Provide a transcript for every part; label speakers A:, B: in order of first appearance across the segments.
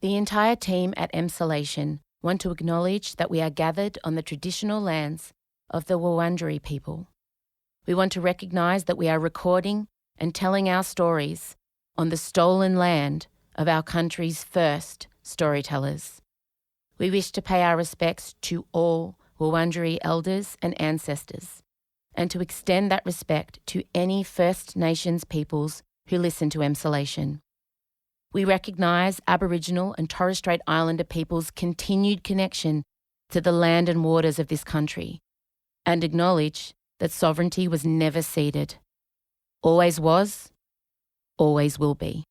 A: The entire team at Emsolation want to acknowledge that we are gathered on the traditional lands of the Wurundjeri people. We want to recognise that we are recording and telling our stories on the stolen land of our country's first storytellers. We wish to pay our respects to all Wurundjeri elders and ancestors, and to extend that respect to any First Nations peoples who listen to Emsolation. We recognise Aboriginal and Torres Strait Islander peoples' continued connection to the land and waters of this country, and acknowledge that sovereignty was never ceded. Always was, always will be.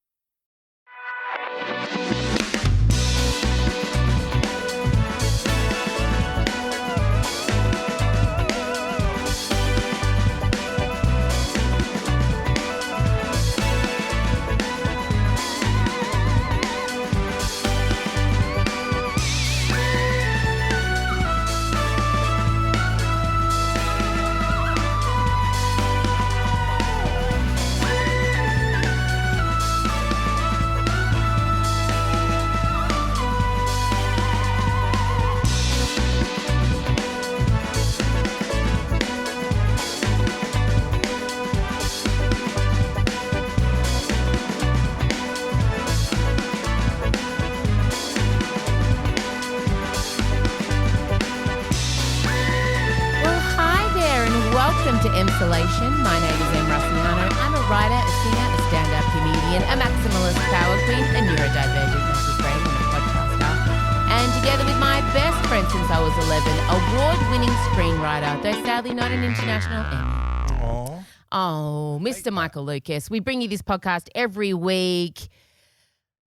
A: Welcome to Emsolation. My name is Em Russiano. I'm a writer, a singer, a stand-up comedian, a maximalist power queen, a neurodivergent message brain, and a podcaster. And together with my best friend since I was 11, award-winning screenwriter, though sadly not an international Emmy. Oh, Mr. Michael Lucas. We bring you this podcast every week.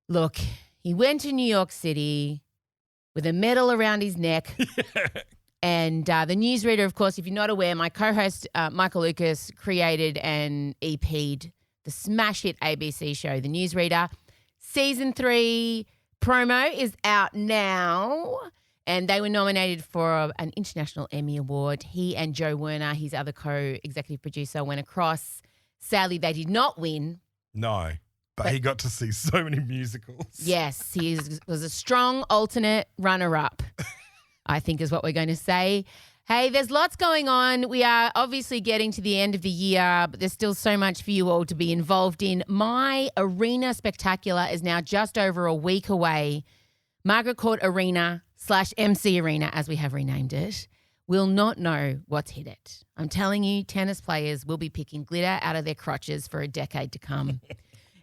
A: Look, he went to New York City with a medal around his neck. And the newsreader, of course, if you're not aware, my co-host Michael Lucas created and EP'd the smash hit ABC show, The Newsreader. Season 3 promo is out now, and they were nominated for an International Emmy Award. He and Joe Werner, his other co-executive producer, went across. Sadly, they did not win.
B: No, but he got to see so many musicals.
A: Yes, was a strong alternate runner-up. I think is what we're going to say. Hey, there's lots going on. We are obviously getting to the end of the year, but there's still so much for you all to be involved in. My Arena Spectacular is now just over a week away. Margaret Court Arena / MC Arena, as we have renamed it, will not know what's hit it. I'm telling you, tennis players will be picking glitter out of their crotches for a decade to come.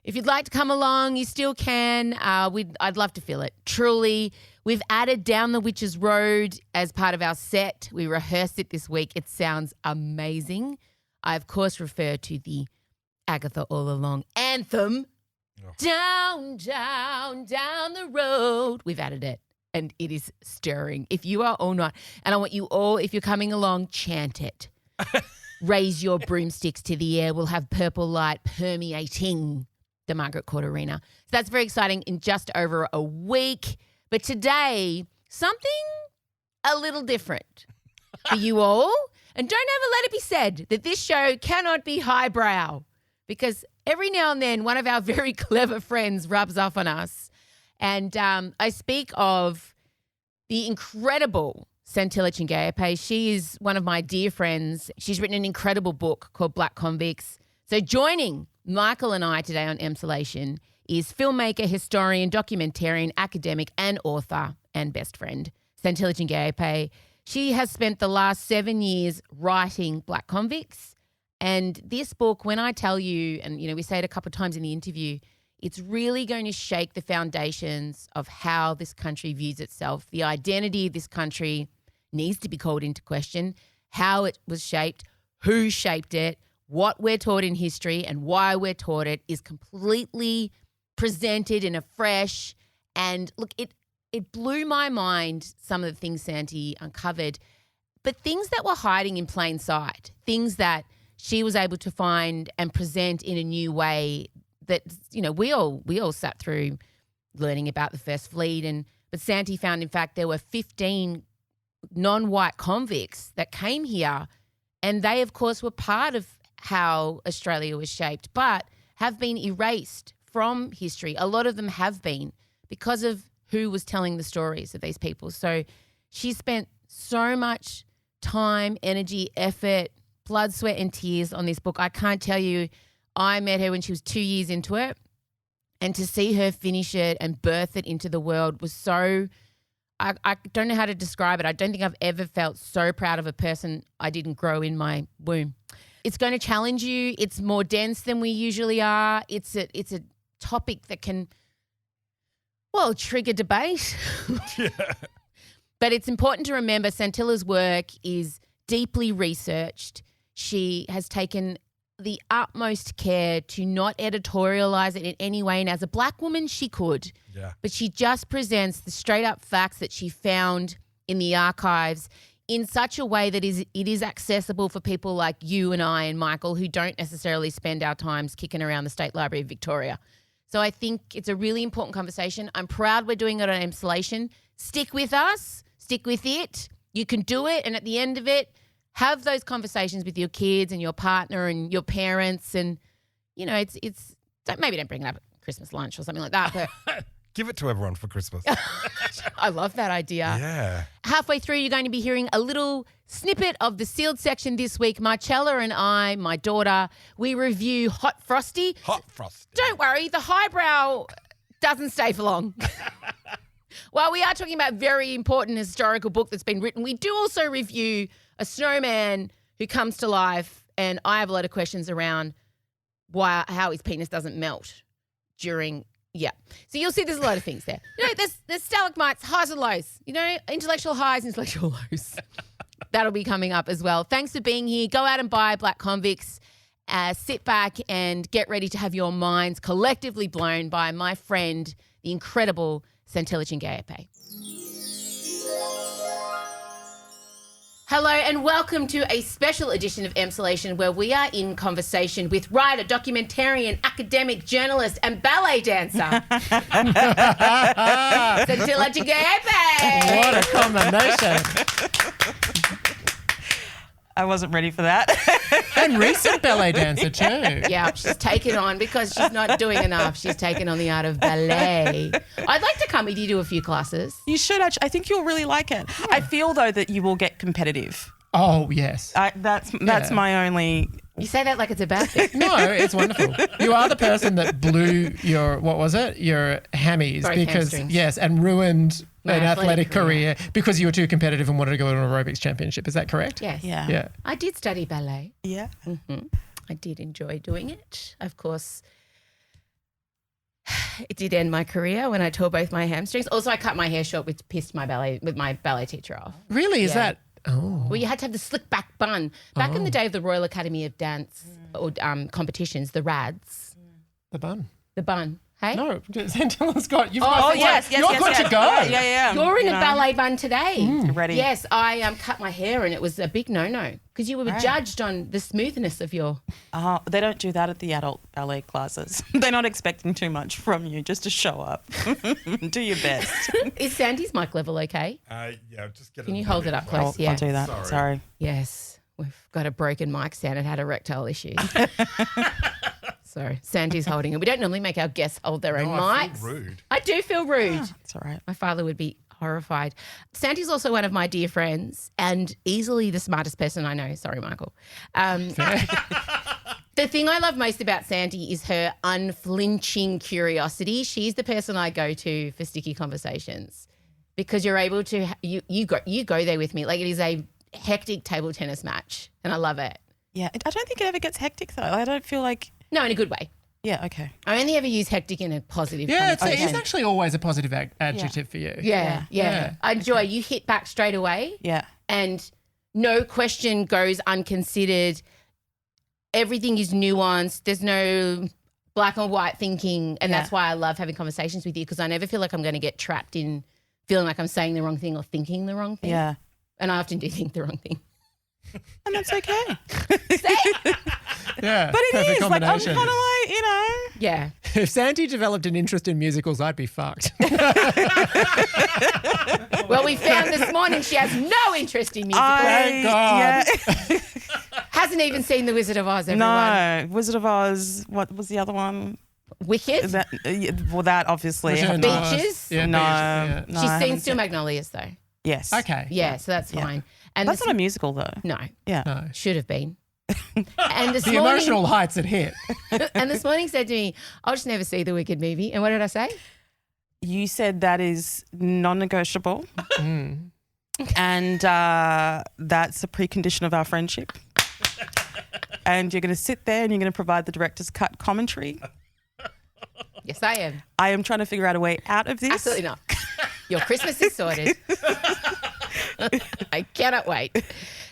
A: If you'd like to come along, you still can. I'd love to feel it. Truly, we've added Down the Witch's Road as part of our set. We rehearsed it this week. It sounds amazing. I, of course, refer to the Agatha All Along anthem. Oh. Down, down, down the road. We've added it, and it is stirring. If you are or not, and I want you all, if you're coming along, chant it. Raise your broomsticks to the air. We'll have purple light permeating the Margaret Court Arena. So that's very exciting in just over a week. But today, something a little different for you all. And don't ever let it be said that this show cannot be highbrow, because every now and then one of our very clever friends rubs off on us. And I speak of the incredible Santilla Chingaipe. She is one of my dear friends. She's written an incredible book called Black Convicts. So joining Michael and I today on Emsolation is filmmaker, historian, documentarian, academic and author and best friend, Santilla Chingaipe. She has spent the last 7 years writing Black Convicts. And this book, when I tell you, and we say it a couple of times in the interview, it's really going to shake the foundations of how this country views itself. The identity of this country needs to be called into question, how it was shaped, who shaped it, what we're taught in history and why we're taught it is completely presented in a fresh and look, it blew my mind, some of the things Santi uncovered, but things that were hiding in plain sight, things that she was able to find and present in a new way that, we all sat through learning about the First Fleet, but Santi found, in fact, there were 15 non-white convicts that came here, and they, of course, were part of how Australia was shaped, but have been erased from history. A lot of them have been because of who was telling the stories of these people. So she spent so much time, energy, effort, blood, sweat and tears on this book. I can't tell you, I met her when she was 2 years into it, and to see her finish it and birth it into the world was so I don't know how to describe it. I don't think I've ever felt so proud of a person I didn't grow in my womb. It's going to challenge you. It's more dense than we usually are. It's a topic that can, well, trigger debate.
B: Yeah.
A: But it's important to remember Santilla's work is deeply researched. She has taken the utmost care to not editorialize it in any way. And as a Black woman, she could.
B: Yeah.
A: But she just presents the straight up facts that she found in the archives in such a way that it is accessible for people like you and I and Michael who don't necessarily spend our times kicking around the State Library of Victoria. So I think it's a really important conversation. I'm proud we're doing it on Emsolation. Stick with us. Stick with it. You can do it. And at the end of it, have those conversations with your kids and your partner and your parents. And, you know, maybe don't bring it up at Christmas lunch or something like that. But
B: Give it to everyone for Christmas.
A: I love that idea.
B: Yeah.
A: Halfway through, you're going to be hearing a little snippet of the sealed section this week. Marcella and I, my daughter, we review Hot Frosty.
B: Hot Frosty.
A: Don't worry, the highbrow doesn't stay for long. While we are talking about a very important historical book that's been written, we do also review a snowman who comes to life, and I have a lot of questions around how his penis doesn't melt during. Yeah. So you'll see there's a lot of things there. You know, there's stalagmites, highs and lows, you know, intellectual highs, intellectual lows. That'll be coming up as well. Thanks for being here. Go out and buy Black Convicts. Sit back and get ready to have your minds collectively blown by my friend, the incredible Santilla Chingaipe. Hello and welcome to a special edition of Emsolation where we are in conversation with writer, documentarian, academic, journalist and ballet dancer, Santilla Chingaipe.
C: What a combination.
D: I wasn't ready for that.
C: And recent ballet dancer too.
A: Yeah, she's taken on, because she's not doing enough, she's taken on the art of ballet. I'd like to come with you to a few classes.
D: You should actually. I think you'll really like it. Yeah. I feel though that you will get competitive.
C: Oh yes.
D: That's my only.
A: You say that like it's a bad thing.
C: No, it's wonderful. You are the person that blew your hammies
A: Both
C: because
A: hamstrings.
C: yes, and ruined
A: My
C: an athletic
A: career.
C: career because you were too competitive and wanted to go to an aerobics championship. Is that correct?
A: Yes.
D: Yeah.
C: Yeah.
A: I did study ballet.
D: Yeah.
A: Mm-hmm. I did enjoy doing it. Of course, it did end my career when I tore both my hamstrings. Also, I cut my hair short, which pissed my ballet teacher off.
C: Really? Is
A: Yeah.
C: that? Oh.
A: Well, you had to have the slick back bun. Back in the day of the Royal Academy of Dance or competitions, the RADs,
C: The bun.
A: the bun. Hey?
C: No, Santilla's got. You've
A: Oh,
C: got.
D: yes.
C: You're good to go.
D: Yeah.
A: You're in
D: You
A: a
D: know,
A: ballet bun today.
D: Ready.
A: Yes, I cut my hair and it was a big no-no because you were judged on the smoothness of your...
D: They don't do that at the adult ballet classes. They're not expecting too much from you, just to show up. Do your best.
A: Is Sandy's mic level okay?
B: Yeah, just get it.
A: Can you
B: a
A: hold
B: little
A: it up
B: bit
A: close?
B: closer.
A: Yeah.
D: I'll do that. Sorry.
A: Yes, we've got a broken mic stand. It had erectile issues. So Sandy's holding it. We don't normally make our guests hold their own
B: No, I
A: mics.
B: feel rude.
A: I do feel rude.
D: It's all right.
A: My father would be horrified. Sandy's also one of my dear friends and easily the smartest person I know. Sorry, Michael. The thing I love most about Sandy is her unflinching curiosity. She's the person I go to for sticky conversations because you're able to you go there with me. Like it is a hectic table tennis match and I love it.
D: Yeah. I don't think it ever gets hectic though. I don't feel like.
A: No, in a good way.
D: Yeah. Okay.
A: I only ever use hectic in a positive
C: Yeah, it's
A: connotation.
C: actually always a positive adjective for you.
A: Yeah. I enjoy. You hit back straight away.
D: Yeah.
A: And no question goes unconsidered. Everything is nuanced. There's no black and white thinking. And that's why I love having conversations with you because I never feel like I'm going to get trapped in feeling like I'm saying the wrong thing or thinking the wrong thing.
D: Yeah.
A: And I often do think the wrong thing.
D: And that's okay.
C: Yeah,
D: But it
C: perfect
D: is. Like, I'm
C: combination.
D: kind of like, you know.
A: Yeah.
C: If Sandy developed an interest in musicals, I'd be fucked.
A: Well, we found this morning she has no interest in musicals.
C: Thank God.
D: Yeah.
A: Hasn't even seen The Wizard of Oz, everyone.
D: No. Wizard of Oz. What was the other one?
A: Wicked.
D: That obviously.
C: Return
A: to
C: to
A: Oz.
C: Oz.
A: Beaches?
C: Yeah,
D: No,
C: beaches,
D: no.
A: She's
D: I
A: seen
D: haven't
A: Steel Magnolias though.
D: Yes.
C: Okay.
A: Yeah, so that's
D: Yeah.
A: fine. And
D: That's
A: this-
D: not a musical though.
A: no,
D: Yeah.
C: No.
A: should have been. And this
C: The
A: morning,
C: emotional heights it hit.
A: and this morning said to me, "I'll just never see the Wicked movie." And what did I say?
D: You said that is non-negotiable, and that's a precondition of our friendship. And you're going to sit there and you're going to provide the director's cut commentary.
A: Yes, I am.
D: I am trying to figure out a way out of this.
A: Absolutely not. Your Christmas is sorted. I cannot wait.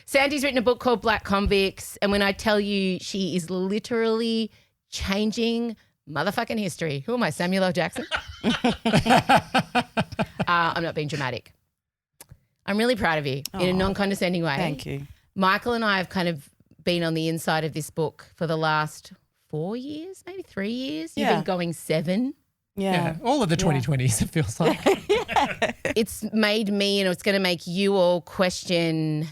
A: Sandy's written a book called Black Convicts, and when I tell you she is literally changing motherfucking history. Who am I, Samuel L. Jackson? I'm not being dramatic. I'm really proud of you in a non-condescending way.
D: Thank you.
A: Michael and I have kind of been on the inside of this book for the last 4 years, maybe 3 years. You've
D: Yeah.
A: been going 7.
C: Yeah. All of the 2020s, it feels like.
A: It's made me, and it's going to make you all question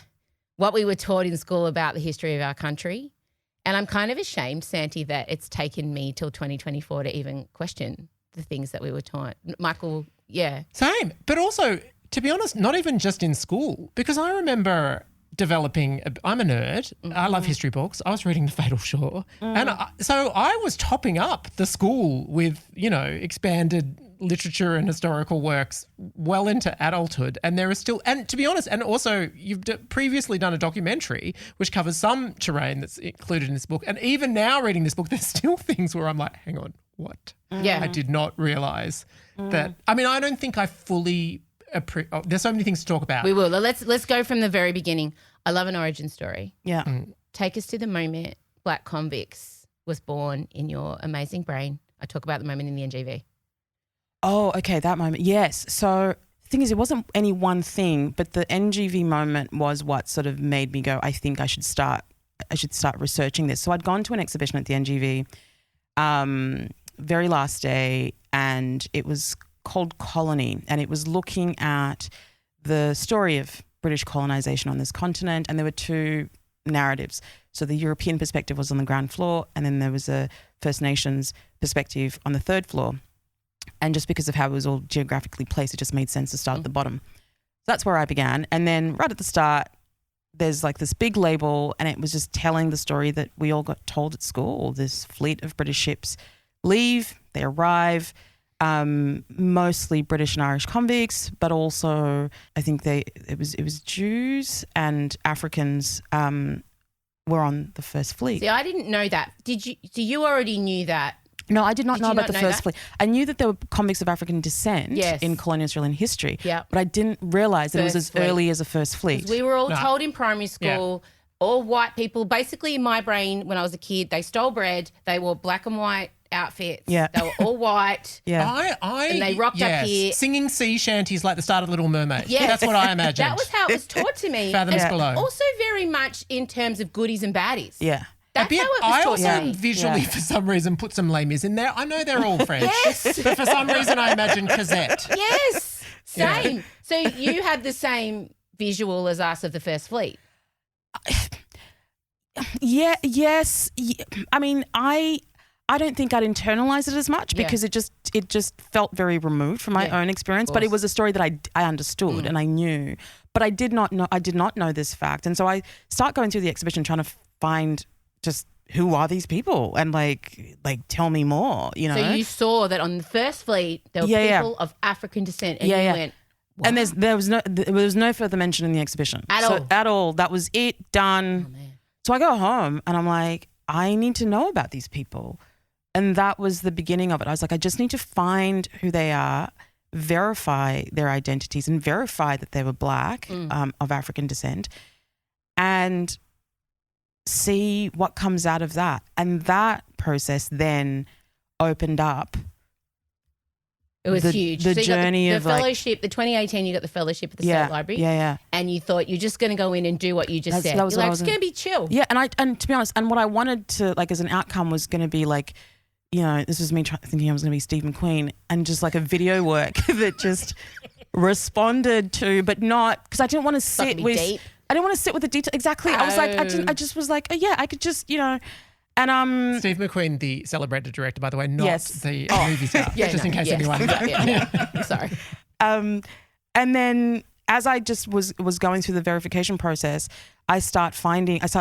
A: what we were taught in school about the history of our country. And I'm kind of ashamed, Santi, that it's taken me till 2024 to even question the things that we were taught. Michael, yeah.
C: Same. But also, to be honest, not even just in school, because I remember developing, I'm a nerd. I love history books. I was reading The Fatal Shore. And so I was topping up the school with, expanded literature and historical works well into adulthood. And there is still, and to be honest, and also you've previously done a documentary which covers some terrain that's included in this book. And even now reading this book, there's still things where I'm like, hang on, what?
A: Yeah.
C: I did not realise that. I mean, I don't think I fully there's so many things to talk about.
A: We will. Let's go from the very beginning. I love an origin story.
D: Yeah.
A: Take us to the moment Black Convicts was born in your amazing brain. I talk about the moment in the NGV.
D: Oh, okay, that moment. Yes. So the thing is, it wasn't any one thing, but the NGV moment was what sort of made me go, I think I should start researching this. So I'd gone to an exhibition at the NGV very last day, and it was called Colony, and it was looking at the story of British colonisation on this continent, and there were two narratives. So the European perspective was on the ground floor, and then there was a First Nations perspective on the third floor. And just because of how it was all geographically placed, it just made sense to start at the bottom. So that's where I began. And then right at the start, there's like this big label, and it was just telling the story that we all got told at school. This fleet of British ships leave, they arrive, mostly British and Irish convicts, but also I think it was Jews and Africans were on the first fleet.
A: See, I didn't know that. Did you? So you already knew that?
D: No, I did not
A: Did
D: know
A: you
D: about
A: not
D: the
A: know
D: first
A: that?
D: fleet. I knew that there were convicts of African descent
A: Yes.
D: in colonial Australian history,
A: Yeah.
D: but I didn't realise that it was
A: First
D: as
A: fleet.
D: early as a first fleet.
A: We were all
C: No.
A: told in primary school, all white people, basically in my brain when I was a kid, they stole bread, they wore black and white outfits.
D: Yeah.
A: They were all white.
D: Yeah.
A: And they rocked up here.
C: Singing sea shanties like the start of Little Mermaid.
A: Yes.
C: That's what I imagined.
A: That was how it was taught to me.
C: Fathoms
A: And
C: below.
A: Also very much in terms of goodies and baddies.
D: Yeah.
A: That's
C: a bit,
A: how it was
C: I
A: taught
C: also
A: to me.
C: visually,
D: Yeah.
C: for some reason, put some Les Mis in there. I know they're all French.
A: Yes.
C: But for some reason, I imagined Cosette.
A: Yes.
C: Yeah.
A: Same. So you had the same visual as us of the First Fleet.
D: Yeah. Yes. I mean, I don't think I'd internalised it as much
A: Yeah.
D: because it just felt very removed from my
A: Yeah,
D: own experience.
A: of
D: But it
A: course.
D: was a story that I understood and I knew, but I did not know this fact. And so I start going through the exhibition trying to find just who are these people and like tell me more. You know.
A: So you saw that on the First Fleet there were
D: Yeah,
A: people of African descent, and
D: Yeah,
A: you
D: yeah.
A: went,
D: And there was no further mention in the exhibition
A: At all?
D: That was it, done.
A: oh, man.
D: So I go home and I'm like, I need to know about these people, and that was the beginning of it. I was like, I just need to find who they are, verify their identities, and verify that they were black, of African descent, and see what comes out of that. And that process then opened up.
A: It was
D: The-
A: huge.
D: the
A: So you got
D: journey
A: the
D: of, like-
A: fellowship, the 2018, you got the fellowship at the
D: Yeah,
A: State Library.
D: yeah.
A: And you thought you're just going to go in and do what you just said.
D: That was
A: You're
D: what I
A: like, it's
D: was
A: going to be chill.
D: Yeah, and to be honest, and what I wanted to like as an outcome was going to be like, this was me thinking I was going to be Steve McQueen, and just like a video work that just responded to, but not because I didn't want to sit
A: be
D: with.
A: deep.
D: I didn't want to sit with the detail. Exactly. I was like, I just was like, oh yeah, I could just, And
C: Steve McQueen, the celebrated director, by the way, not
D: Yes.
C: the movie star.
A: Yeah,
C: just
A: no,
C: in case
A: yeah.
C: anyone.
A: Yeah. Sorry.
D: and then as I just was going through the verification process, I start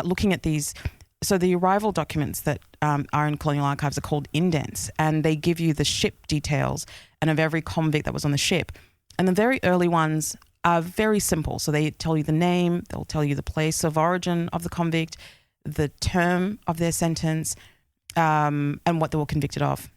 D: looking at these. So the arrival documents that are in colonial archives are called indents, and they give you the ship details and of every convict that was on the ship. And the very early ones are very simple. So they tell you the name, they'll tell you the place of origin of the convict, the term of their sentence, and what they were convicted of.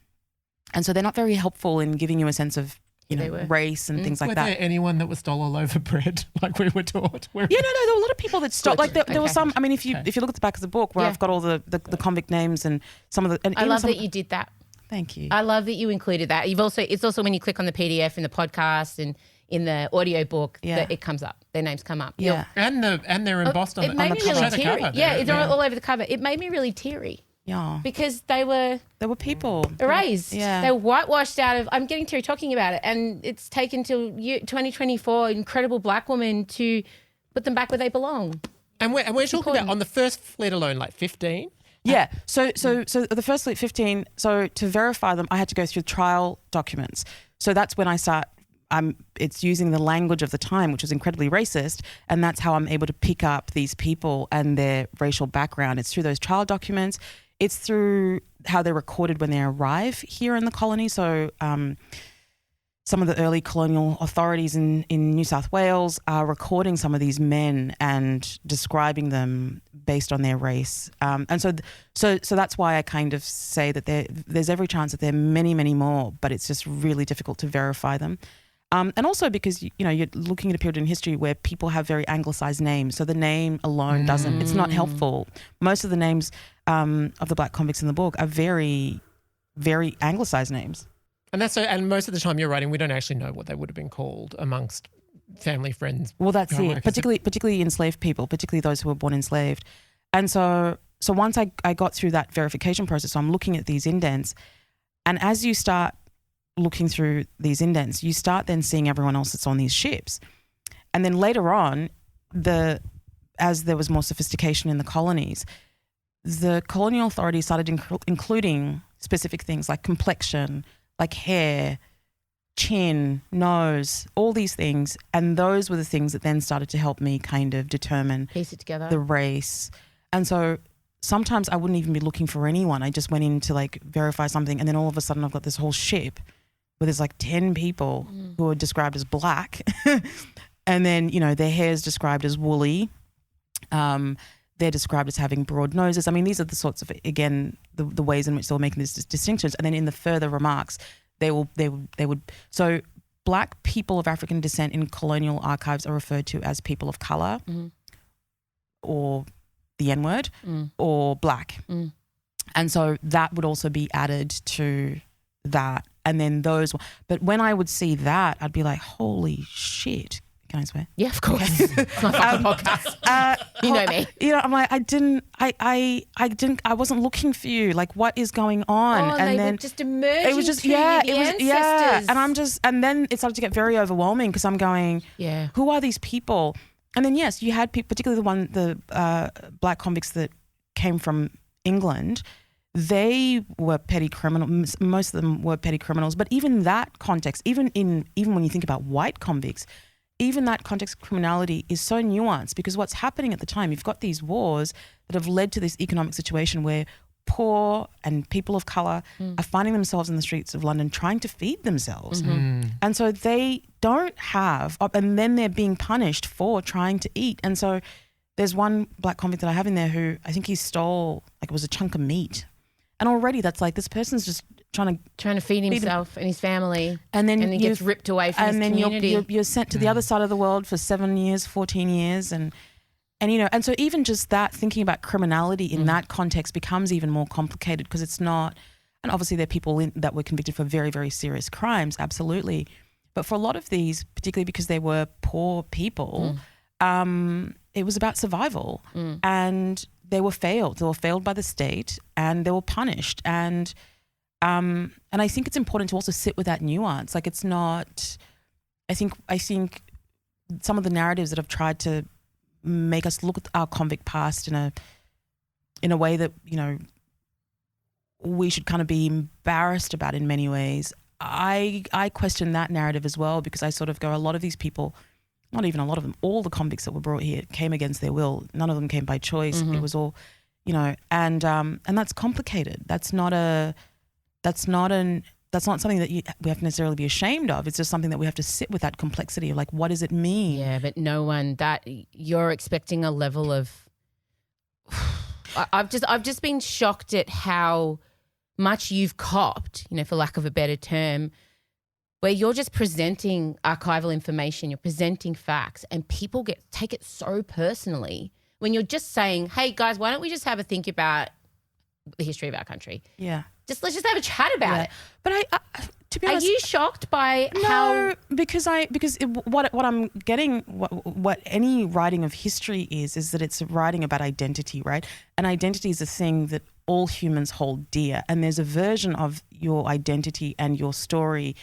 D: And so they're not very helpful in giving you a sense of
A: They were.
D: race and things like
C: Were
D: that.
C: there anyone that was stole a loaf of bread like we were taught?
D: Yeah, no, there were a lot of people that stopped. Like there were
A: Okay.
D: some. I mean, if you look at the back of the book where
A: Yeah.
D: I've got all the convict names and some of the. And
A: I
D: even
A: love
D: some-
A: that you did that.
D: Thank you.
A: I love that you included that. It's also when you click on the PDF in the podcast and in the audio book
D: Yeah.
A: that it comes up. Their names come up.
D: Yeah.
C: And they're embossed on
A: It made
C: the
A: me
C: cover.
A: really
C: The
A: teary.
C: cover
A: Yeah,
C: there.
A: it's all over the cover. It made me really teary
D: Yeah.
A: because they were
D: There were people.
A: erased.
D: Yeah.
A: They were whitewashed out of. I'm getting teary talking about it, and it's taken till 2024, incredible black woman to put them back where they belong.
C: And we're talking
A: important.
C: about on the first fleet alone, like 15.
D: Yeah. So the first 15. So to verify them, I had to go through trial documents. So that's when I start. It's using the language of the time, which was incredibly racist, and that's how I'm able to pick up these people and their racial background. It's through those trial documents. It's through how they're recorded when they arrive here in the colony. So some of the early colonial authorities in New South Wales are recording some of these men and describing them based on their race. And so that's why I kind of say that there's every chance that there are many, many more, but it's just really difficult to verify them. And also because, you're looking at a period in history where people have very anglicized names. So the name alone it's not helpful. Most of the names of the black convicts in the book are very, very anglicized names.
C: And most of the time you're writing, we don't actually know what they would have been called amongst family, friends.
D: Well, that's it.
C: co-workers.
D: Particularly enslaved people, particularly those who were born enslaved. And so once I got through that verification process, so I'm looking at these indents, and as you start looking through these indents, you start then seeing everyone else that's on these ships. And then later on, as there was more sophistication in the colonies, the colonial authorities started including specific things like complexion, like hair, chin, nose, all these things. And those were the things that then started to help me kind of determine
A: Piece it together.
D: the race. And so sometimes I wouldn't even be looking for anyone. I just went in to like verify something, and then all of a sudden I've got this whole ship where there's like 10 people who are described as black. And then, their hair is described as woolly. They're described as having broad noses. I mean, these are the sorts of, again, the ways in which they were making these distinctions. And then in the further remarks, they would. So black people of African descent in colonial archives are referred to as people of color, or the N-word, or black. And so that would also be added to that. And then but when I would see that, I'd be like, holy shit. Can I swear?
A: Yeah, of course. It's my fucking podcast. You know me.
D: I'm like, I wasn't looking for you. Like, what is going on?
A: Oh, and they
D: then
A: were just emerging.
D: it was just,
A: to you, the
D: ancestors. And then it started to get very overwhelming because I'm going,
A: Yeah.
D: who are these people? And then, yes, you had people, particularly the black convicts that came from England. They were petty criminals. Most of them were petty criminals. But even that context, even when you think about white convicts, even that context of criminality is so nuanced, because what's happening at the time, you've got these wars that have led to this economic situation where poor and people of colour are finding themselves in the streets of London trying to feed themselves. And so they don't have, and then they're being punished for trying to eat. And so there's one black convict that I have in there who I think he stole, like it was a chunk of meat. And already that's like, this person's just trying to
A: feed himself and his family,
D: and then
A: he gets ripped away from his community.
D: And then you're sent to the other side of the world for 7 years, 14 years. And and so even just that, thinking about criminality in that context becomes even more complicated, because it's not, and obviously there are people that were convicted for very, very serious crimes, absolutely. But for a lot of these, particularly because they were poor people, it was about survival. And they were failed. They were failed by the state, and they were punished. And I think it's important to also sit with that nuance. Like, it's not, I think some of the narratives that have tried to make us look at our convict past in a way that, we should kind of be embarrassed about in many ways. I question that narrative as well, because I sort of go, a lot of these people, not even a lot of them, all the convicts that were brought here came against their will. None of them came by choice. It was all, and that's complicated. That's not something that we have to necessarily be ashamed of. It's just something that we have to sit with, that complexity of like, what does it mean?
A: Yeah, but no one that you're expecting a level of. I've just been shocked at how much you've copped, for lack of a better term, where you're just presenting archival information, you're presenting facts, and people take it so personally when you're just saying, "Hey guys, why don't we just have a think about the history of our country?"
D: Yeah.
A: Let's just have a chat about it.
D: But I to be honest,
A: are you shocked by how?
D: No, because what I'm getting, what any writing of history is that it's writing about identity, right? And identity is a thing that all humans hold dear, and there's a version of your identity and your story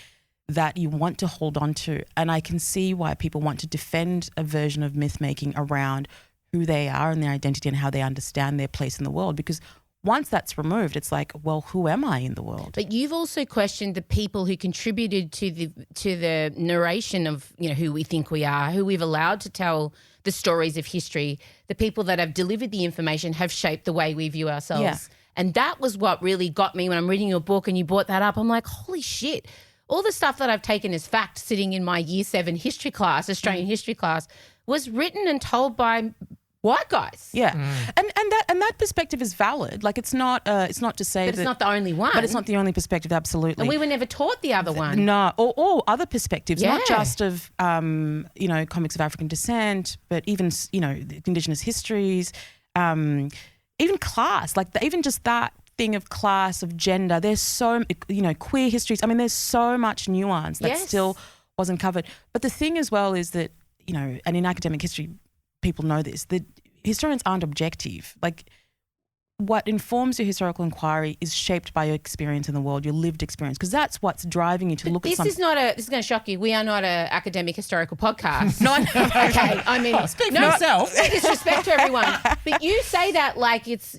D: that you want to hold on to, and I can see why people want to defend a version of myth making around who they are and their identity and how they understand their place in the world, because once that's removed, it's like, well, who am I in the world?
A: But you've also questioned the people who contributed to the narration of who we think we are, who we've allowed to tell the stories of history. The people that have delivered the information have shaped the way we view ourselves.
D: Yeah.
A: And that was what really got me when I'm reading your book and you brought that up. I'm like, holy shit. All the stuff that I've taken as fact sitting in my year 7 history class, Australian history class, was written and told by white guys.
D: Yeah, and that perspective is valid. Like it's not to say
A: but it's not the only one.
D: But it's not the only perspective. Absolutely,
A: and we were never taught the other one.
D: No, or other perspectives,
A: Yeah.
D: not just of comics of African descent, but even the Indigenous histories, even class, even just that thing of class, of gender. There's so queer histories. I mean, there's so much nuance that
A: Yes.
D: still wasn't covered. But the thing as well is that and in academic history, people know this, that historians aren't objective. Like what informs your historical inquiry is shaped by your experience in the world, your lived experience, because that's what's driving you to look at something.
A: This is going to shock you. We are not an academic historical podcast.
D: No,
A: Okay, I mean,
C: Speak for yourself.
A: No disrespect to everyone, but you say that like it's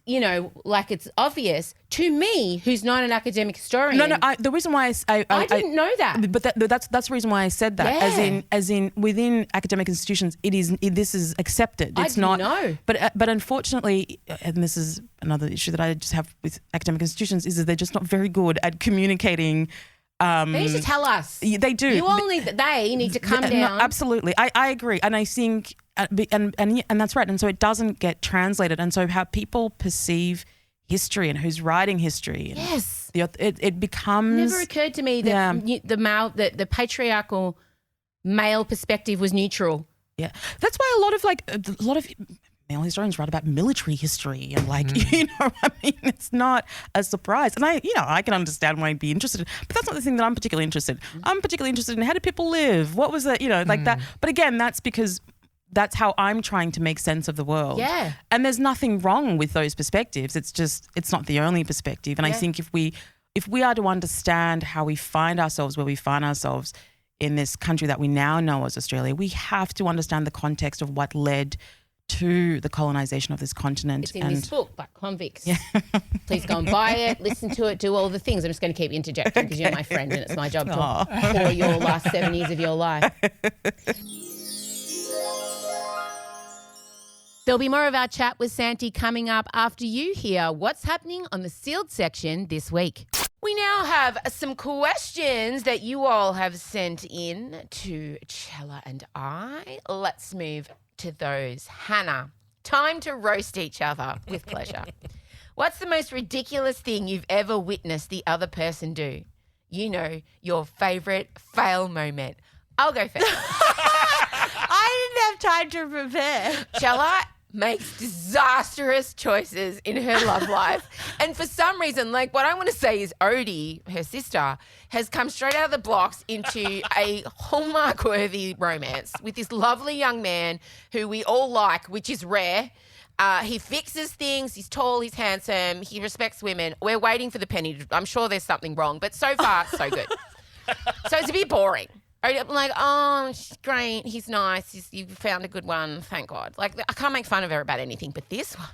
A: like it's obvious to me, who's not an academic historian.
D: No. The reason why
A: I didn't know that.
D: But that's the reason why I said that.
A: Yeah.
D: As in within academic institutions, this is accepted.
A: I
D: It's
A: didn't
D: not.
A: know.
D: But unfortunately, and this is another issue that I just have with academic institutions, is that they're just not very good at communicating.
A: They need to tell us.
D: They do.
A: They need to come
D: No,
A: down.
D: absolutely. I agree. And I think, and that's right. And so it doesn't get translated. And so how people perceive history and who's writing history.
A: Yes.
D: It becomes.
A: Never occurred to me that the patriarchal male perspective was neutral.
D: Yeah. That's why a lot of male historians write about military history and it's not a surprise. And I can understand why I'd be interested, but that's not the thing that I'm particularly interested in. I'm particularly interested in how did people live? What was that, like that. But again, that's because that's how I'm trying to make sense of the world.
A: Yeah.
D: And there's nothing wrong with those perspectives. It's just, it's not the only perspective. And I think if we are to understand how we find ourselves where we find ourselves in this country that we now know as Australia, we have to understand the context of what led to the colonization of this continent.
A: It's in this book, Black Convicts. Yeah. Please go and buy it, listen to it, do all the things. I'm just going to keep interjecting because you're my friend and it's my job to pour your last 7 years of your life. There'll be more of our chat with Santi coming up after you hear what's happening on the sealed section this week. We now have some questions that you all have sent in to Chella and I. Let's move to those. Hannah, time to roast each other with pleasure. What's the most ridiculous thing you've ever witnessed the other person do? Your favourite fail moment. I'll go first.
E: I didn't have time to prepare.
A: Chella makes disastrous choices in her love life. And for some reason, what I want to say is Odie, her sister, has come straight out of the blocks into a Hallmark-worthy romance with this lovely young man who we all like, which is rare. He fixes things. He's tall. He's handsome. He respects women. We're waiting for the penny. I'm sure there's something wrong, but so far, so good. So it's a bit boring. I'm like, oh, she's great. He's nice. You found a good one. Thank God. I can't make fun of her about anything, but this one.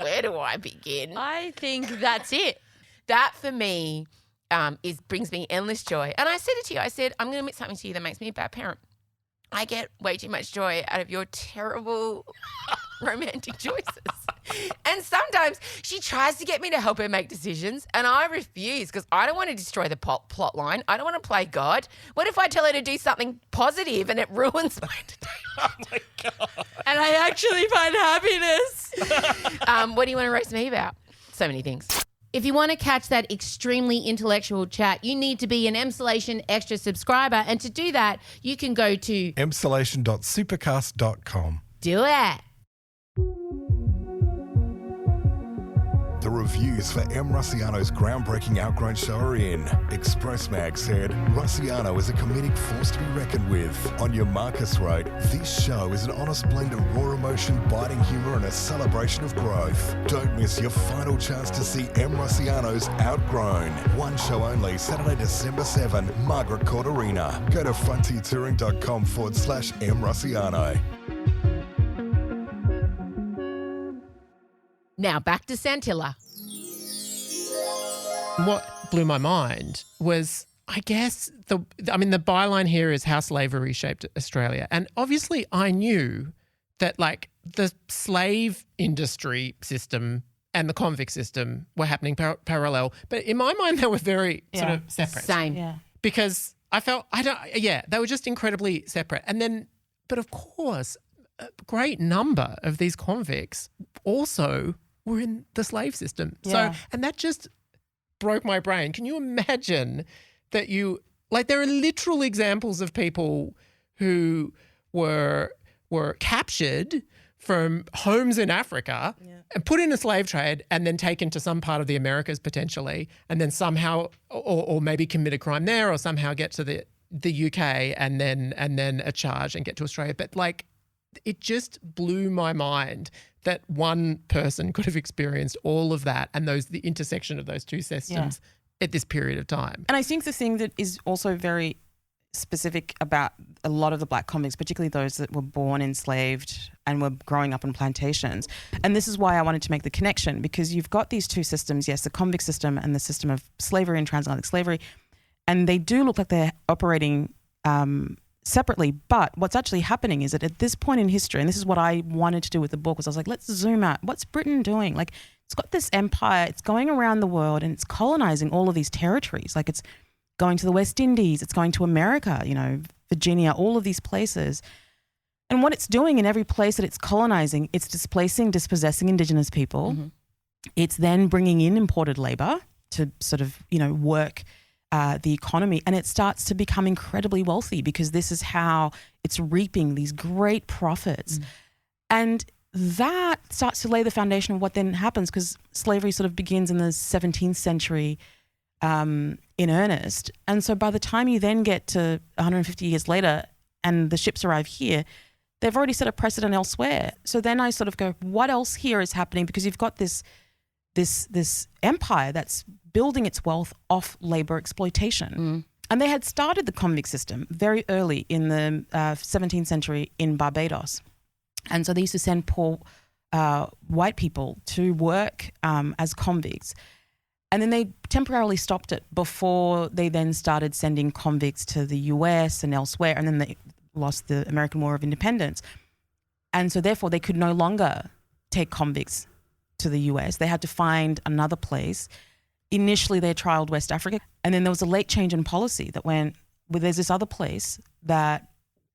A: Where do I begin?
E: I think that's it.
A: That for me brings me endless joy. And I said it to you. I said, I'm going to admit something to you that makes me a bad parent. I get way too much joy out of your terrible romantic choices. And sometimes she tries to get me to help her make decisions and I refuse because I don't want to destroy the plot line. I don't want to play God. What if I tell her to do something positive and it ruins my entertainment?
B: Oh my God.
E: And I actually find happiness.
A: What do you want to roast me about? So many things. If you want to catch that extremely intellectual chat, you need to be an Emsolation Extra subscriber. And to do that, you can go to
B: emsolation.supercast.com.
A: do it.
F: The reviews for M. Rusciano's groundbreaking Outgrown show are in. Express Mag said, Rusciano is a comedic force to be reckoned with. Anya Marcus wrote, this show is an honest blend of raw emotion, biting humour and a celebration of growth. Don't miss your final chance to see M. Rusciano's Outgrown. One show only, Saturday, December 7, Margaret Court Arena. Go to frontiertouring.com/M. Rusciano.
A: Now back to Santilla.
C: What blew my mind was, I guess, the byline here is how slavery shaped Australia. And obviously I knew that like the slave industry system and the convict system were happening parallel. But in my mind, they were very sort of separate.
A: Same.
D: Yeah.
C: Because I felt, they were just incredibly separate. And then, but of course, a great number of these convicts also were in the slave system.
D: Yeah.
C: So, and that just broke my brain. Can you imagine that there are literal examples of people who were captured from homes in Africa and put in a slave trade and then taken to some part of the Americas potentially, and then somehow, or maybe commit a crime there, or somehow get to the UK and then a charge and get to Australia. But like, it just blew my mind that one person could have experienced all of that and the intersection of those two systems at this period of time.
D: And I think the thing that is also very specific about a lot of the black convicts, particularly those that were born enslaved and were growing up on plantations, and this is why I wanted to make the connection, because you've got these two systems, yes, the convict system and the system of slavery and transatlantic slavery, and they do look like they're operating separately. But what's actually happening is that at this point in history, and this is what I wanted to do with the book, was I was like, let's zoom out. What's Britain doing? Like, it's got this empire, it's going around the world and it's colonizing all of these territories. Like, it's going to the West Indies, it's going to America, Virginia, all of these places. And what it's doing in every place that it's colonizing, it's dispossessing Indigenous people. Mm-hmm. It's then bringing in imported labor to sort of, work the economy, and it starts to become incredibly wealthy because this is how it's reaping these great profits. And that starts to lay the foundation of what then happens, because slavery sort of begins in the 17th century in earnest. And so by the time you then get to 150 years later and the ships arrive here, they've already set a precedent elsewhere. So then I sort of go, what else here is happening? Because you've got this empire that's building its wealth off labor exploitation. And they had started the convict system very early in the 17th century in Barbados. And so they used to send poor white people to work as convicts. And then they temporarily stopped it before they then started sending convicts to the US and elsewhere. And then they lost the American War of Independence. And so therefore they could no longer take convicts to the US. They had to find another place. Initially, they trialled West Africa, and then there was a late change in policy that went, well, there's this other place that,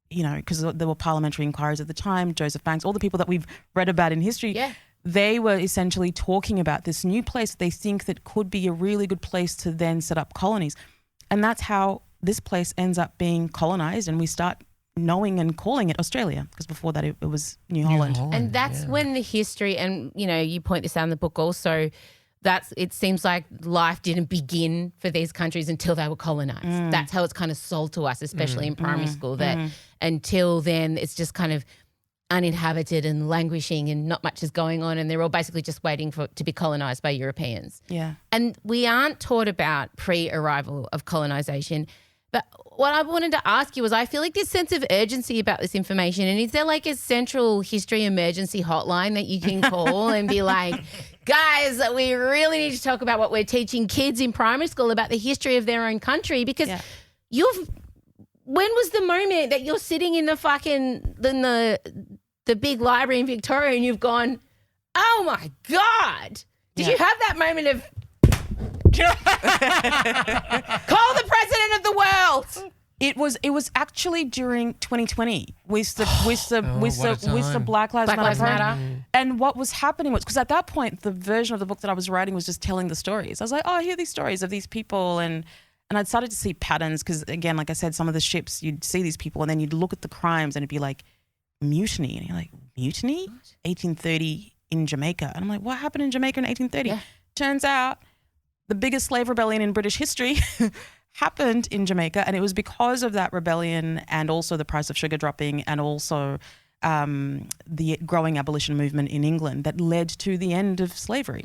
D: because there were parliamentary inquiries at the time, Joseph Banks, all the people that we've read about in history, they were essentially talking about this new place they think that could be a really good place to then set up colonies. And that's how this place ends up being colonized, and we start knowing and calling it Australia, because before that it was New Holland.
A: And that's when the history, and you point this out in the book also, it seems like life didn't begin for these countries until they were colonized. That's how it's kind of sold to us, especially in primary school, that until then it's just kind of uninhabited and languishing and not much is going on, and they're all basically just waiting to be colonized by Europeans.
D: Yeah.
A: And we aren't taught about pre-arrival of colonization. But what I wanted to ask you was, I feel like this sense of urgency about this information, and is there like a central history emergency hotline that you can call and be like, guys, we really need to talk about what we're teaching kids in primary school about the history of their own country? Because when was the moment that you're sitting in the big library in Victoria and you've gone, oh my God, did you have that moment of call the president of the world?
D: It was actually during 2020 with the Black Lives Matter. And what was happening was, because at that point the version of the book that I was writing was just telling the stories. I was like, oh, I hear these stories of these people, and I'd started to see patterns, because again, like I said, some of the ships, you'd see these people and then you'd look at the crimes and it'd be like mutiny, and you're like, mutiny? 1830 in Jamaica. And I'm like, what happened in Jamaica in 1830?
A: Yeah.
D: Turns out the biggest slave rebellion in British history happened in Jamaica, and it was because of that rebellion and also the price of sugar dropping, and also the growing abolition movement in England that led to the end of slavery.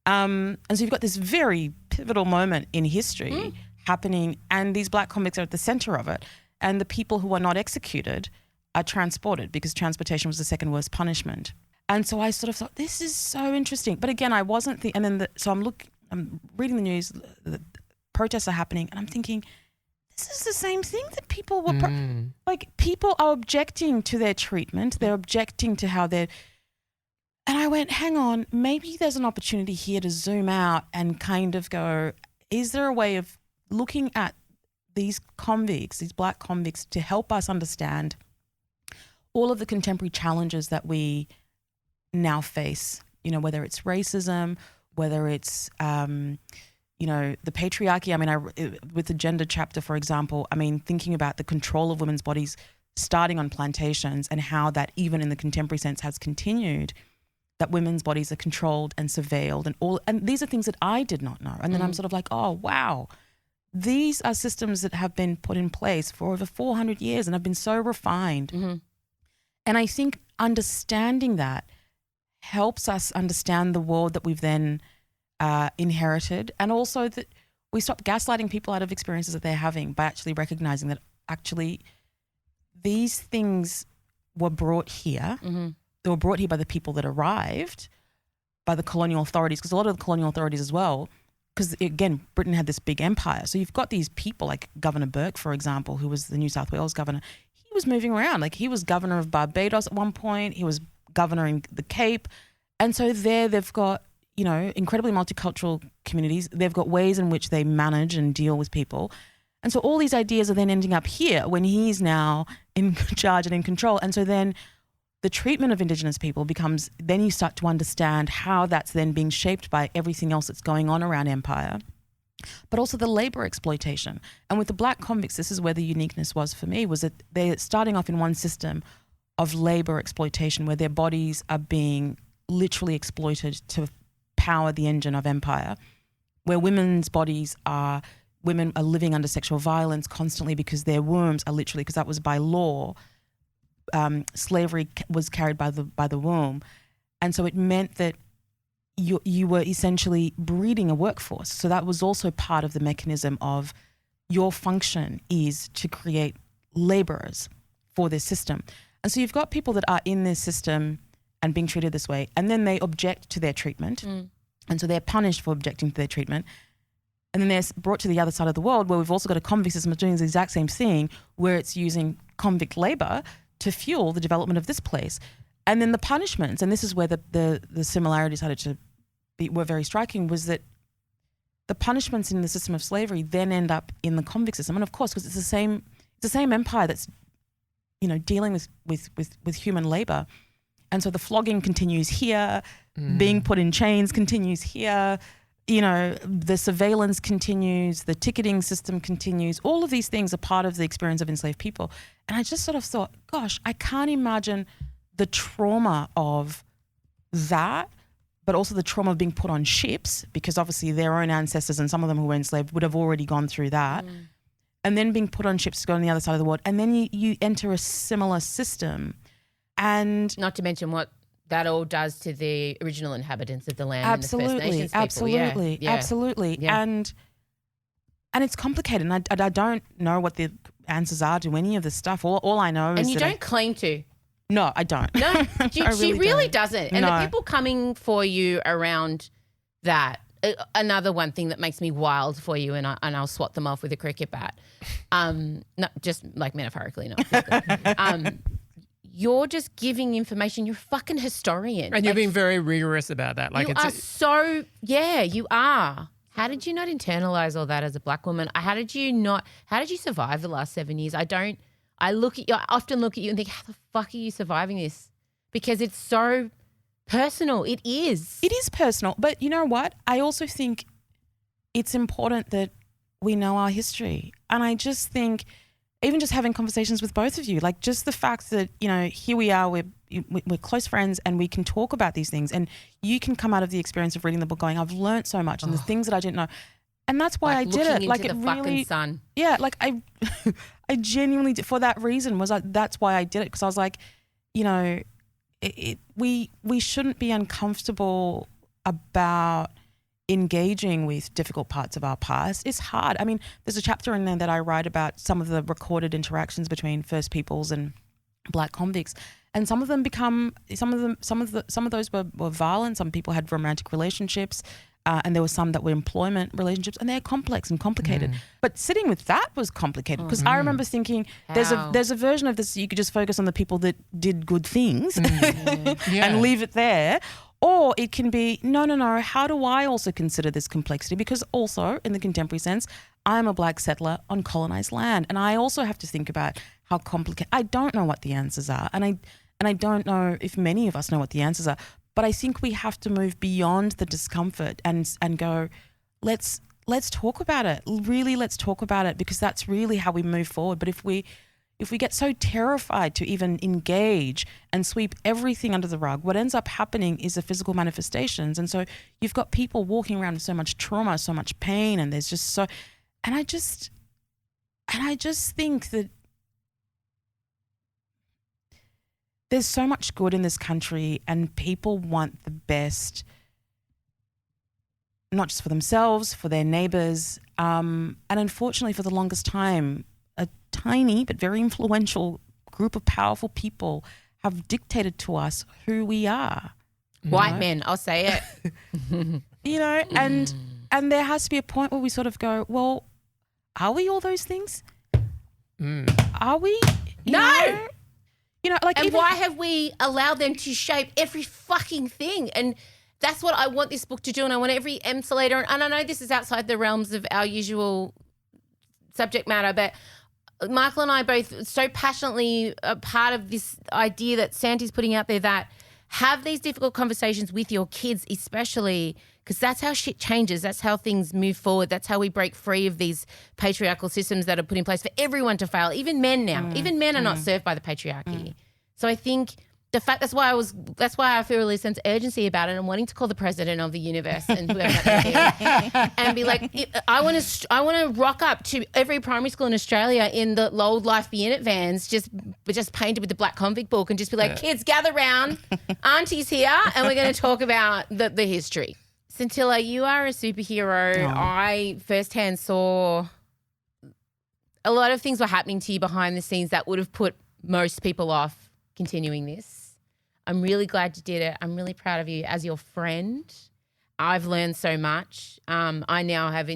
D: And so you've got this very pivotal moment in history happening, and these black convicts are at the center of it, and the people who are not executed are transported, because transportation was the second worst punishment. And so I sort of thought, this is so interesting. But again, I wasn't I'm reading the news, the protests are happening, and I'm thinking, this is the same thing that people were, people are objecting to their treatment. They're objecting to how they're, and I went, hang on, maybe there's an opportunity here to zoom out and kind of go, is there a way of looking at these convicts, these black convicts, to help us understand all of the contemporary challenges that we now face, whether it's racism, whether it's, the patriarchy. I mean, with the gender chapter, for example, I mean, thinking about the control of women's bodies starting on plantations, and how that even in the contemporary sense has continued, that women's bodies are controlled and surveilled, and these are things that I did not know. And then I'm sort of like, oh, wow, these are systems that have been put in place for over 400 years and have been so refined. And I think understanding that helps us understand the world that we've then inherited, and also that we stop gaslighting people out of experiences that they're having by actually recognizing that actually these things were brought here. They were brought here by the people that arrived, by the colonial authorities, because a lot of the colonial authorities as well, because again, Britain had this big empire. So you've got these people like Governor Burke, for example, who was the New South Wales governor. He was moving around. Like, he was governor of Barbados at one point. He was governor in the Cape. And so there they've got, incredibly multicultural communities. They've got ways in which they manage and deal with people. And so all these ideas are then ending up here when he's now in charge and in control. And so then the treatment of Indigenous people becomes, then you start to understand how that's then being shaped by everything else that's going on around empire, but also the labor exploitation. And with the black convicts, this is where the uniqueness was for me, was that they're starting off in one system of labor exploitation where their bodies are being literally exploited to power the engine of empire, where women are living under sexual violence constantly because their wombs are literally, because that was by law, slavery was carried by the womb. And so it meant that you were essentially breeding a workforce. So that was also part of the mechanism of your function is to create laborers for this system. And so you've got people that are in this system and being treated this way, and then they object to their treatment. And so they're punished for objecting to their treatment. And then they're brought to the other side of the world, where we've also got a convict system doing the exact same thing, where it's using convict labor to fuel the development of this place. And then the punishments, and this is where the similarities were very striking, was that the punishments in the system of slavery then end up in the convict system. And of course, because it's the same empire that's, dealing with human labor. And so the flogging continues here, being put in chains continues here, the surveillance continues, the ticketing system continues. All of these things are part of the experience of enslaved people. And I just sort of thought, gosh, I can't imagine the trauma of that, but also the trauma of being put on ships, because obviously their own ancestors and some of them who were enslaved would have already gone through that. And then being put on ships to go on the other side of the world. And then you enter a similar system. And
A: not to mention what that all does to the original inhabitants of the land.
D: Absolutely,
A: and the First Nations people.
D: absolutely.
A: Yeah.
D: And and it's complicated, and I don't know what the answers are to any of this stuff. All I know is
A: And you
D: that
A: don't claim to.
D: No, I don't.
A: No, she really
D: don't.
A: doesn't. And
D: No.
A: the people coming for you around that, another one thing that makes me wild for you, and I'll swat them off with a cricket bat. Not just like metaphorically, not physically. You're just giving information. You're a fucking historian.
C: And you're being very rigorous about that. Like
A: you you are. How did you not internalize all that as a black woman? How did you survive the last 7 years? I often look at you and think, how the fuck are you surviving this? Because it's so personal. It is.
D: It is personal. But you know what? I also think it's important that we know our history. And I just think even just having conversations with both of you, like just the fact that, here we are, we're close friends and we can talk about these things, and you can come out of the experience of reading the book going, I've learned so much and there's things that I didn't know. And that's why I did it.
A: Like the fucking sun.
D: Yeah, like I genuinely did, for that reason that's why I did it, because I was like, we shouldn't be uncomfortable about engaging with difficult parts of our past. It's hard. I mean, there's a chapter in there that I write about some of the recorded interactions between First Peoples and Black convicts, and some of those were violent. Some people had romantic relationships, and there were some that were employment relationships, and they're complex and complicated. But sitting with that was complicated, because I remember thinking there's a version of this you could just focus on the people that did good things and leave it there. Or it can be, no, how do I also consider this complexity? Because also, in the contemporary sense, I'm a black settler on colonized land, and I also have to think about how complicated. I don't know what the answers are, and I don't know if many of us know what the answers are, but I think we have to move beyond the discomfort and go, let's talk about it. Really, let's talk about it, because that's really how we move forward. But if we get so terrified to even engage and sweep everything under the rug, what ends up happening is the physical manifestations. And so you've got people walking around with so much trauma, so much pain, and there's just so, and I just think that there's so much good in this country, and people want the best, not just for themselves, for their neighbours. And unfortunately, for the longest time, a tiny but very influential group of powerful people have dictated to us who we are.
A: White men, I'll say it.
D: And there has to be a point where we sort of go, well, are we all those things? Are we?
A: No.
D: And
A: why have we allowed them to shape every fucking thing? And that's what I want this book to do, and I want every emcellator, and I know this is outside the realms of our usual subject matter, but Michael and I both so passionately are part of this idea that Santi's putting out there, that have these difficult conversations with your kids especially, because that's how shit changes. That's how things move forward. That's how we break free of these patriarchal systems that are put in place for everyone to fail, even men now. Even men are not served by the patriarchy. So I think the fact that's why I feel really sense urgency about it and wanting to call the president of the universe and whoever that is and be like, I want to rock up to every primary school in Australia in the old Life Be In It vans, just painted with the Black Convict book, and just be like, kids, gather round, Auntie's here, and we're going to talk about the history. Santilla, you are a superhero.
D: Oh.
A: I firsthand saw a lot of things were happening to you behind the scenes that would have put most people off continuing this. I'm really glad you did it. I'm really proud of you as your friend. I've learned so much. I now have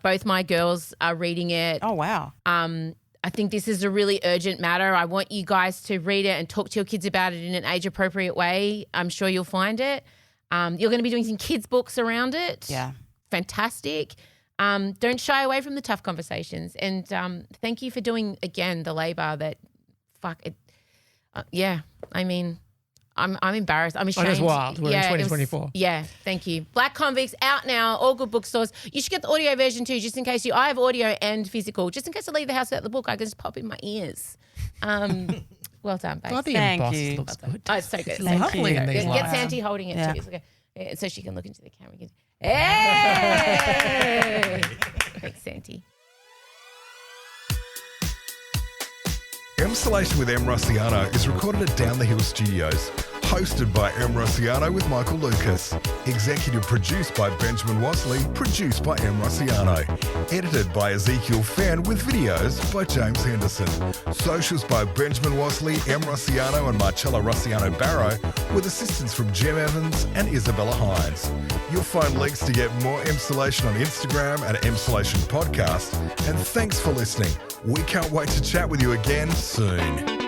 A: both my girls are reading it.
D: Oh, wow.
A: I think this is a really urgent matter. I want you guys to read it and talk to your kids about it in an age-appropriate way. I'm sure you'll find it. You're going to be doing some kids' books around it.
D: Yeah.
A: Fantastic. Don't shy away from the tough conversations. And thank you for doing, again, the labour that, I mean, I'm embarrassed. I'm ashamed.
C: Oh, that's wild. We're in 2024.
A: Thank you. Black Convicts out now, all good bookstores. You should get the audio version too, just in case I have audio and physical. Just in case I leave the house without the book, I can just pop in my ears. Well done, babe.
C: God, the
D: Thank
C: emboss
D: you.
C: looks good.
A: Oh, it's so good.
C: It's lovely in these
A: Get
C: lights.
A: Santi holding it
D: Yeah.
A: too, so she can look into the camera. Hey! Thanks, Santi.
F: Emsolation with M. Rossiano is recorded at Down the Hill Studios, Hosted by Em Rossiano with Michael Lucas. Executive produced by Benjamin Wasley. Produced by Em Rossiano. Edited by Ezekiel Fenn with videos by James Henderson. Socials by Benjamin Wasley, Em Rossiano and Marcello Rossiano Barrow with assistance from Jim Evans and Isabella Hines. You'll find links to get more Emsolation on Instagram at Emsolation Podcast. And thanks for listening. We can't wait to chat with you again soon.